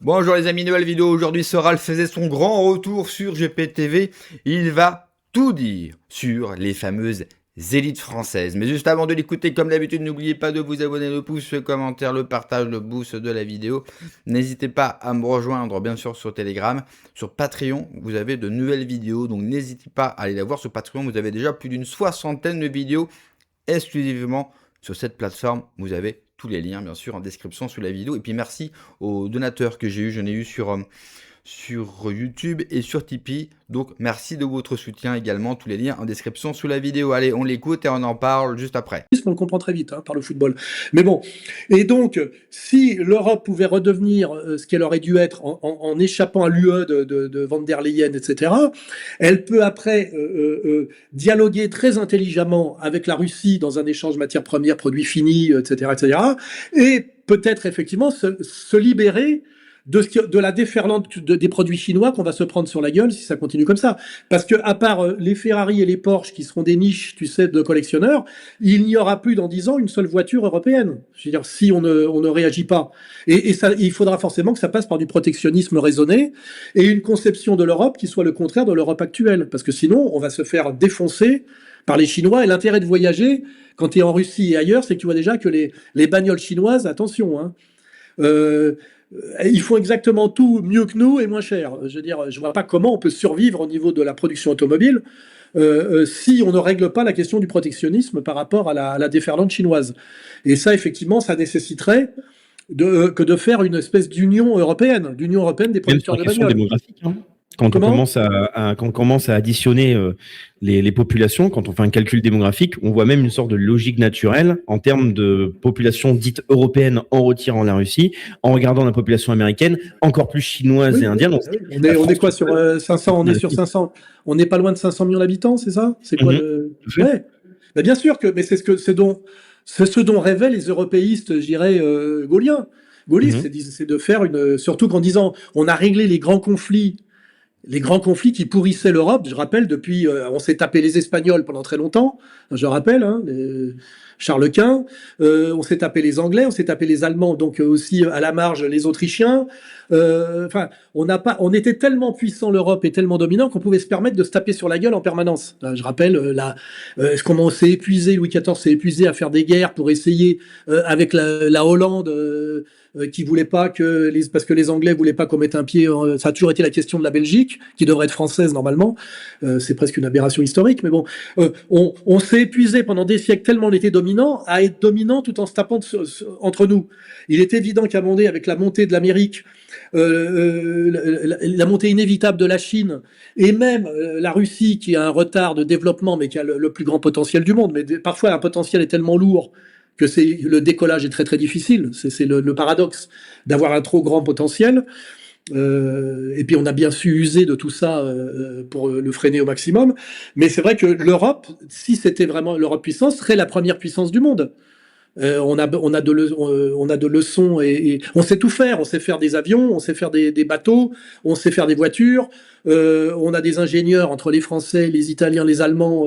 Bonjour les amis, nouvelle vidéo. Aujourd'hui, Soral faisait son grand retour sur GPTV. Il va tout dire sur les fameuses élites françaises. Mais juste avant de l'écouter, comme d'habitude, n'oubliez pas de vous abonner, le pouce, le commentaire, le partage, le boost de la vidéo. N'hésitez pas à me rejoindre, bien sûr, sur Telegram. Sur Patreon, vous avez de nouvelles vidéos. Donc n'hésitez pas à aller la voir sur Patreon. Vous avez déjà plus d'une soixantaine de vidéos exclusivement sur cette plateforme. Vous avez tous les liens, bien sûr, en description sous la vidéo. Et puis, merci aux donateurs que j'ai eu. J'en ai eu sur YouTube et sur Tipeee. Donc, merci de votre soutien également. Tous les liens en description sous la vidéo. Allez, on l'écoute et on en parle juste après. On le comprend très vite par le football. Mais bon, et donc, si l'Europe pouvait redevenir ce qu'elle aurait dû être en échappant à l'UE de Van der Leyen, etc., elle peut après dialoguer très intelligemment avec la Russie dans un échange matières premières, produits finis, etc., etc., et peut-être effectivement se libérer de la déferlante des produits chinois qu'on va se prendre sur la gueule si ça continue comme ça. Parce que à part les Ferrari et les Porsche qui seront des niches, tu sais, de collectionneurs, il n'y aura plus dans 10 ans une seule voiture européenne. Je veux dire, si on ne réagit pas. Et ça, il faudra forcément que ça passe par du protectionnisme raisonné et une conception de l'Europe qui soit le contraire de l'Europe actuelle. Parce que sinon, on va se faire défoncer par les Chinois. Et l'intérêt de voyager, quand tu es en Russie et ailleurs, c'est que tu vois déjà que les bagnoles chinoises, attention, hein, ils font exactement tout mieux que nous et moins cher. Je veux dire, je vois pas comment on peut survivre au niveau de la production automobile si on ne règle pas la question du protectionnisme par rapport à la déferlante chinoise. Et ça, effectivement, ça nécessiterait que de faire une espèce d'union européenne des Même sur producteurs la de question bagnoles. démographique, hein. Quand on Comment? commence à additionner les populations, quand on fait un calcul démographique, on voit même une sorte de logique naturelle en termes de population dite européenne en retirant la Russie, en regardant la population américaine, encore plus chinoise Oui, et indienne. on est quoi sur 500? On est sur 500. On n'est pas loin de 500 millions d'habitants, c'est ça? C'est quoi le... Ouais. Mais bien sûr que, mais c'est ce dont rêvaient les européistes, je dirais, gauliens. Gaullistes, c'est de faire surtout qu'en disant, on a réglé les grands conflits qui pourrissaient l'Europe. Je rappelle, depuis, on s'est tapé les Espagnols pendant très longtemps. Je rappelle, hein, Charles Quint. On s'est tapé les Anglais, on s'est tapé les Allemands, donc aussi à la marge les Autrichiens. Enfin, on était tellement puissant l'Europe et tellement dominant qu'on pouvait se permettre de se taper sur la gueule en permanence. Je rappelle comment on s'est épuisé, Louis XIV s'est épuisé à faire des guerres pour essayer avec la Hollande. Qui voulait pas parce que les Anglais voulaient pas qu'on mette un pied. Ça a toujours été la question de la Belgique, qui devrait être française normalement. C'est presque une aberration historique, mais bon, on s'est épuisé pendant des siècles tellement on était dominant à être dominant tout en se tapant entre nous. Il est évident qu'à un moment donné, avec la montée de l'Amérique, la montée inévitable de la Chine et même la Russie qui a un retard de développement mais qui a le plus grand potentiel du monde, mais parfois un potentiel est tellement lourd que le décollage est très très difficile. C'est le paradoxe d'avoir un trop grand potentiel. Et puis on a bien su user de tout ça pour le freiner au maximum. Mais c'est vrai que l'Europe, si c'était vraiment l'Europe puissance, serait la première puissance du monde. On a de leçons et on sait tout faire. On sait faire des avions, on sait faire des bateaux, on sait faire des voitures. On a des ingénieurs entre les Français, les Italiens, les Allemands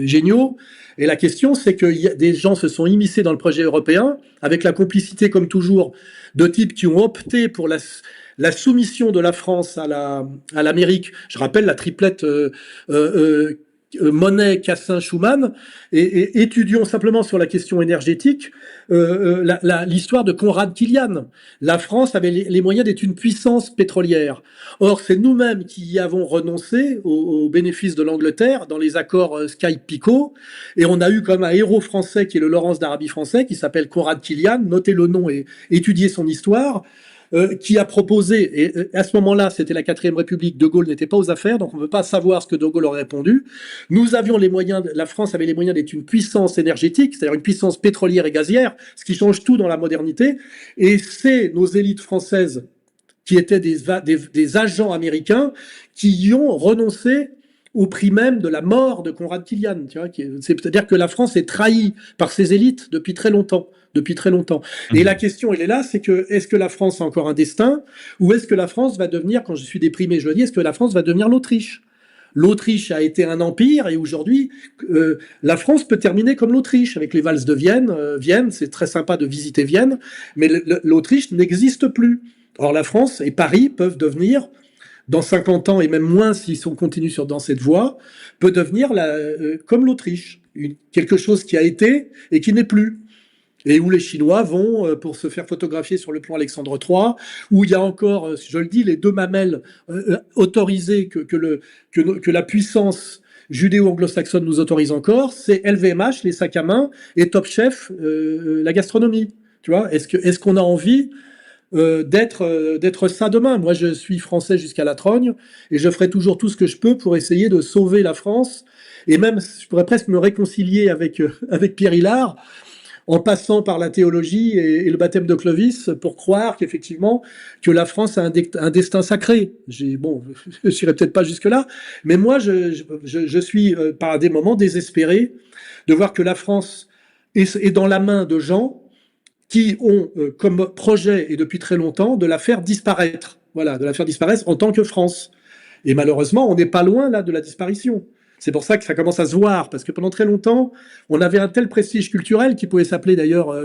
géniaux. Et la question, c'est que des gens se sont immiscés dans le projet européen avec la complicité, comme toujours, de types qui ont opté pour la soumission de la France à l'Amérique. Je rappelle la triplette Monnet, Cassin, Schuman, et étudions simplement sur la question énergétique l'histoire de Konrad Kilian. La France avait les moyens d'être une puissance pétrolière. Or, c'est nous-mêmes qui y avons renoncé au bénéfice de l'Angleterre dans les accords Skype-Picot, et on a eu comme un héros français qui est le Laurence d'Arabie français, qui s'appelle Konrad Kilian, notez le nom et étudiez son histoire, qui a proposé, et à ce moment-là, c'était la 4ème République, De Gaulle n'était pas aux affaires, donc on ne peut pas savoir ce que De Gaulle aurait répondu. Nous avions les moyens, la France avait les moyens d'être une puissance énergétique, c'est-à-dire une puissance pétrolière et gazière, ce qui change tout dans la modernité, et c'est nos élites françaises qui étaient des agents américains qui y ont renoncé au prix même de la mort de Konrad Kilian. C'est-à-dire que la France est trahie par ses élites depuis très longtemps. Et la question, elle est là, c'est que est-ce que la France a encore un destin, ou est-ce que la France va devenir, quand je suis déprimé, je le dis, est-ce que la France va devenir l'Autriche? L'Autriche a été un empire et aujourd'hui, la France peut terminer comme l'Autriche avec les valses de Vienne. Vienne, c'est très sympa de visiter Vienne, mais l'Autriche n'existe plus. Or, la France et Paris peuvent devenir, dans 50 ans et même moins si on continue dans cette voie, peut devenir comme l'Autriche, quelque chose qui a été et qui n'est plus. Et où les Chinois vont pour se faire photographier sur le pont Alexandre III, où il y a encore, je le dis, les deux mamelles autorisées que la puissance judéo-anglo-saxonne nous autorise encore, c'est LVMH, les sacs à main, et Top Chef, la gastronomie. Tu vois, est-ce qu'on a envie d'être ça demain? Moi, je suis français jusqu'à la trogne, et je ferai toujours tout ce que je peux pour essayer de sauver la France, et même, je pourrais presque me réconcilier avec Pierre Hilard, en passant par la théologie et le baptême de Clovis, pour croire qu'effectivement, que la France a un destin sacré. Bon, je n'irai peut-être pas jusque-là, mais moi, je suis par des moments désespéré de voir que la France est dans la main de gens qui ont comme projet, et depuis très longtemps, de la faire disparaître. Voilà, de la faire disparaître en tant que France. Et malheureusement, on n'est pas loin là de la disparition. C'est pour ça que ça commence à se voir, parce que pendant très longtemps, on avait un tel prestige culturel qui pouvait s'appeler d'ailleurs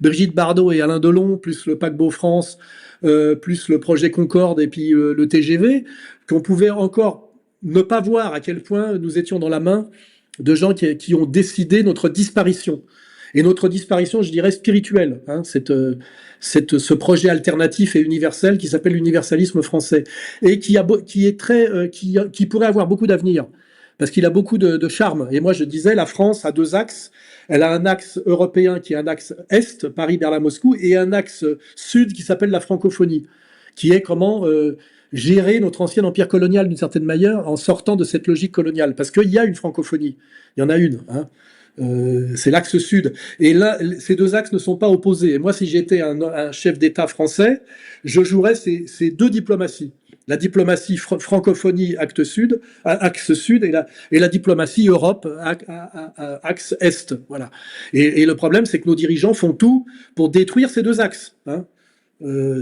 Brigitte Bardot et Alain Delon, plus le paquebot France, plus le projet Concorde et puis le TGV, qu'on pouvait encore ne pas voir à quel point nous étions dans la main de gens qui ont décidé notre disparition. Et notre disparition, je dirais, spirituelle, hein, ce projet alternatif et universel qui s'appelle l'universalisme français, et qui pourrait avoir beaucoup d'avenir. Parce qu'il a beaucoup de charme. Et moi, je disais, la France a deux axes. Elle a un axe européen qui est un axe Est, Paris, Berlin, Moscou, et un axe Sud qui s'appelle la francophonie, qui est comment gérer notre ancien empire colonial d'une certaine manière en sortant de cette logique coloniale. Parce qu'il y a une francophonie. Il y en a une. Hein. C'est l'axe Sud. Et là, ces deux axes ne sont pas opposés. Et moi, si j'étais un chef d'État français, je jouerais ces deux diplomaties. La diplomatie francophonie axe sud et la diplomatie Europe axe est. Voilà. Et le problème, c'est que nos dirigeants font tout pour détruire ces deux axes. Hein.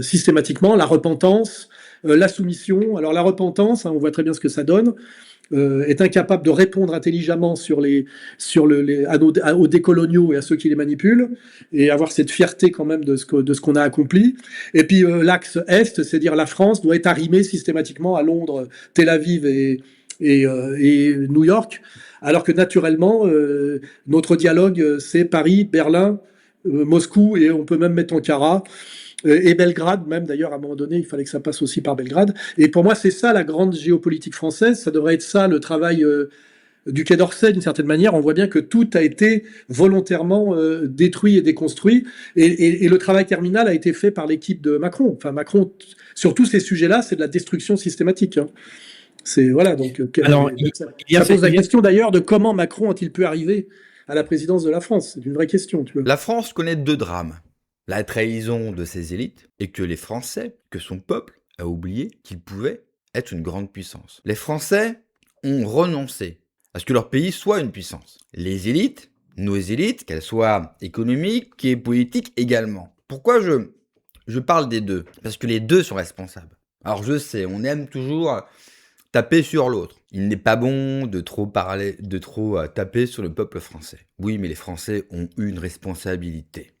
Systématiquement, la repentance, la soumission. Alors la repentance, hein, on voit très bien ce que ça donne. Est incapable de répondre intelligemment aux décoloniaux et à ceux qui les manipulent, et avoir cette fierté quand même de ce qu'on a accompli. Et puis l'axe Est, c'est dire la France doit être arrimée systématiquement à Londres, Tel Aviv et New York, alors que naturellement, notre dialogue, c'est Paris, Berlin, Moscou, et on peut même mettre Ankara. Et Belgrade, même d'ailleurs, à un moment donné, il fallait que ça passe aussi par Belgrade. Et pour moi, c'est ça la grande géopolitique française. Ça devrait être ça le travail du Quai d'Orsay, d'une certaine manière. On voit bien que tout a été volontairement détruit et déconstruit. Et le travail terminal a été fait par l'équipe de Macron. Enfin, Macron, sur tous ces sujets-là, c'est de la destruction systématique. Hein. C'est voilà. Donc, Alors, ça pose la question d'ailleurs de comment Macron a-t-il pu arriver à la présidence de la France. C'est une vraie question. Tu vois. La France connaît deux drames. La trahison de ses élites et que les Français, que son peuple, a oublié qu'il pouvait être une grande puissance. Les Français ont renoncé à ce que leur pays soit une puissance. Les élites, nos élites, qu'elles soient économiques et politiques également. Pourquoi je parle des deux? Parce que les deux sont responsables. Alors je sais, on aime toujours taper sur l'autre. Il n'est pas bon de trop taper sur le peuple français. Oui, mais les Français ont une responsabilité.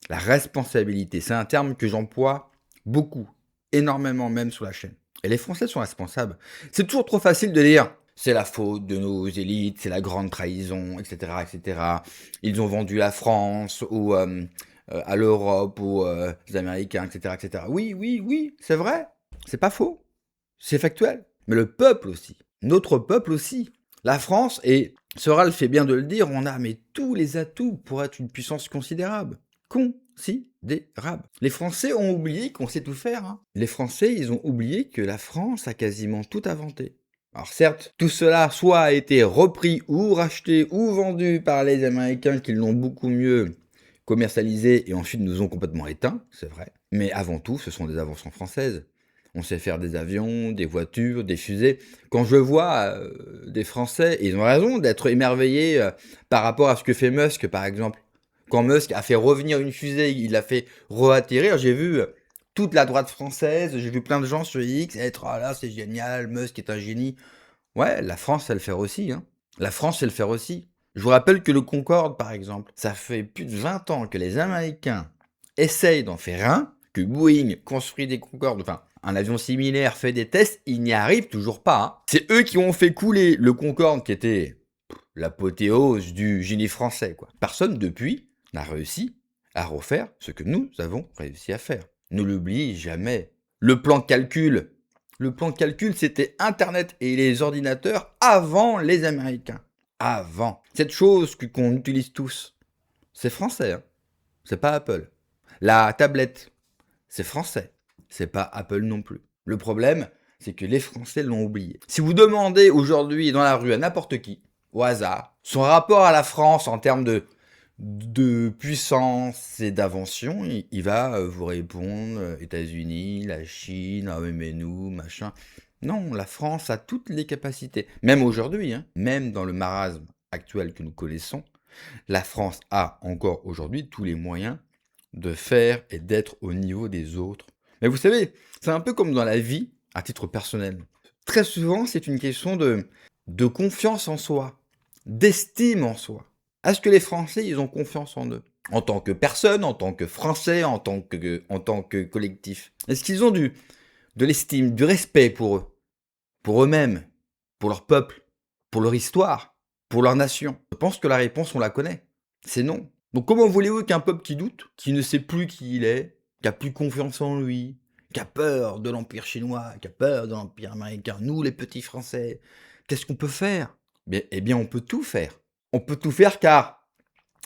La responsabilité, c'est un terme que j'emploie beaucoup, énormément même sur la chaîne. Et les Français sont responsables. C'est toujours trop facile de dire c'est la faute de nos élites, c'est la grande trahison, etc., etc. Ils ont vendu la France à l'Europe, aux Américains, etc., etc. Oui, c'est vrai. C'est pas faux. C'est factuel. Mais le peuple aussi. Notre peuple aussi. La France, et Soral fait bien de le dire, on a mais tous les atouts pour être une puissance considérable. Considérable. Les Français ont oublié qu'on sait tout faire. Hein. Les Français, ils ont oublié que la France a quasiment tout inventé. Alors certes, tout cela soit a été repris ou racheté ou vendu par les Américains qui l'ont beaucoup mieux commercialisé et ensuite nous ont complètement éteints, c'est vrai. Mais avant tout, ce sont des inventions françaises. On sait faire des avions, des voitures, des fusées. Quand je vois des Français, et ils ont raison d'être émerveillés par rapport à ce que fait Musk, par exemple. Quand Musk a fait revenir une fusée, il l'a fait re-atterrir, j'ai vu toute la droite française, j'ai vu plein de gens sur X être « Ah là, c'est génial, Musk est un génie ». Ouais, la France sait le faire aussi. Hein. La France sait le faire aussi. Je vous rappelle que le Concorde, par exemple, ça fait plus de 20 ans que les Américains essayent d'en faire un, que Boeing construit des Concorde, enfin un avion similaire fait des tests, il n'y arrive toujours pas. Hein. C'est eux qui ont fait couler le Concorde qui était l'apothéose du génie français. Quoi. Personne depuis n'a réussi à refaire ce que nous avons réussi à faire. Ne l'oublie jamais. Le plan de calcul, c'était Internet et les ordinateurs avant les Américains. Avant. Cette chose qu'on utilise tous, c'est français. Hein. C'est pas Apple. La tablette, c'est français. C'est pas Apple non plus. Le problème, c'est que les Français l'ont oublié. Si vous demandez aujourd'hui dans la rue à n'importe qui, au hasard, son rapport à la France en termes de puissance et d'invention, il va vous répondre États-Unis, la Chine, ah oui mais nous, machin. Non, la France a toutes les capacités. Même aujourd'hui, hein, même dans le marasme actuel que nous connaissons, la France a encore aujourd'hui tous les moyens de faire et d'être au niveau des autres. Mais vous savez, c'est un peu comme dans la vie, à titre personnel. Très souvent, c'est une question de confiance en soi, d'estime en soi. Est-ce que les Français, ils ont confiance en eux? En tant que personne, en tant que Français, en tant que collectif. Est-ce qu'ils ont de l'estime, du respect pour eux-mêmes, pour leur peuple, pour leur histoire, pour leur nation? Je pense que la réponse, on la connaît. C'est non. Donc comment voulez-vous qu'un peuple qui doute, qui ne sait plus qui il est, qui a plus confiance en lui, qui a peur de l'Empire chinois, qui a peur de l'Empire américain, nous les petits Français, qu'est-ce qu'on peut faire? Eh bien, on peut tout faire. On peut tout faire car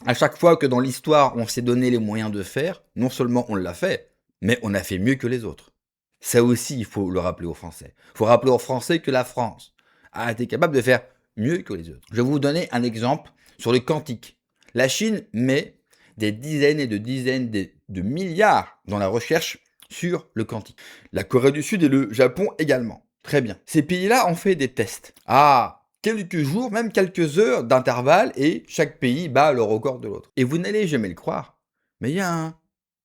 à chaque fois que dans l'histoire on s'est donné les moyens de faire, non seulement on l'a fait, mais on a fait mieux que les autres. Ça aussi, il faut le rappeler aux Français. Il faut rappeler aux Français que la France a été capable de faire mieux que les autres. Je vais vous donner un exemple sur le quantique. La Chine met des dizaines et de dizaines de milliards dans la recherche sur le quantique. La Corée du Sud et le Japon également. Très bien. Ces pays-là ont fait des tests. Quelques jours, même quelques heures d'intervalle, et chaque pays bat le record de l'autre. Et vous n'allez jamais le croire, mais il y a un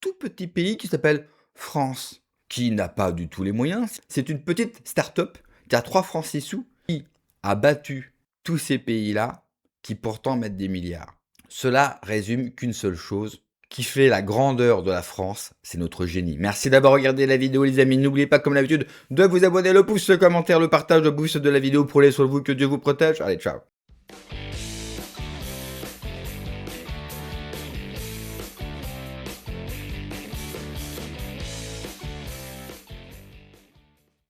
tout petit pays qui s'appelle France, qui n'a pas du tout les moyens. C'est une petite start-up qui a 3 francs 6 sous, qui a battu tous ces pays-là, qui pourtant mettent des milliards. Cela résume qu'une seule chose, qui fait la grandeur de la France, c'est notre génie. Merci d'avoir regardé la vidéo les amis, n'oubliez pas comme d'habitude de vous abonner, le pouce, le commentaire, le partage, le boost de la vidéo, prenez soin de vous, que Dieu vous protège, allez ciao.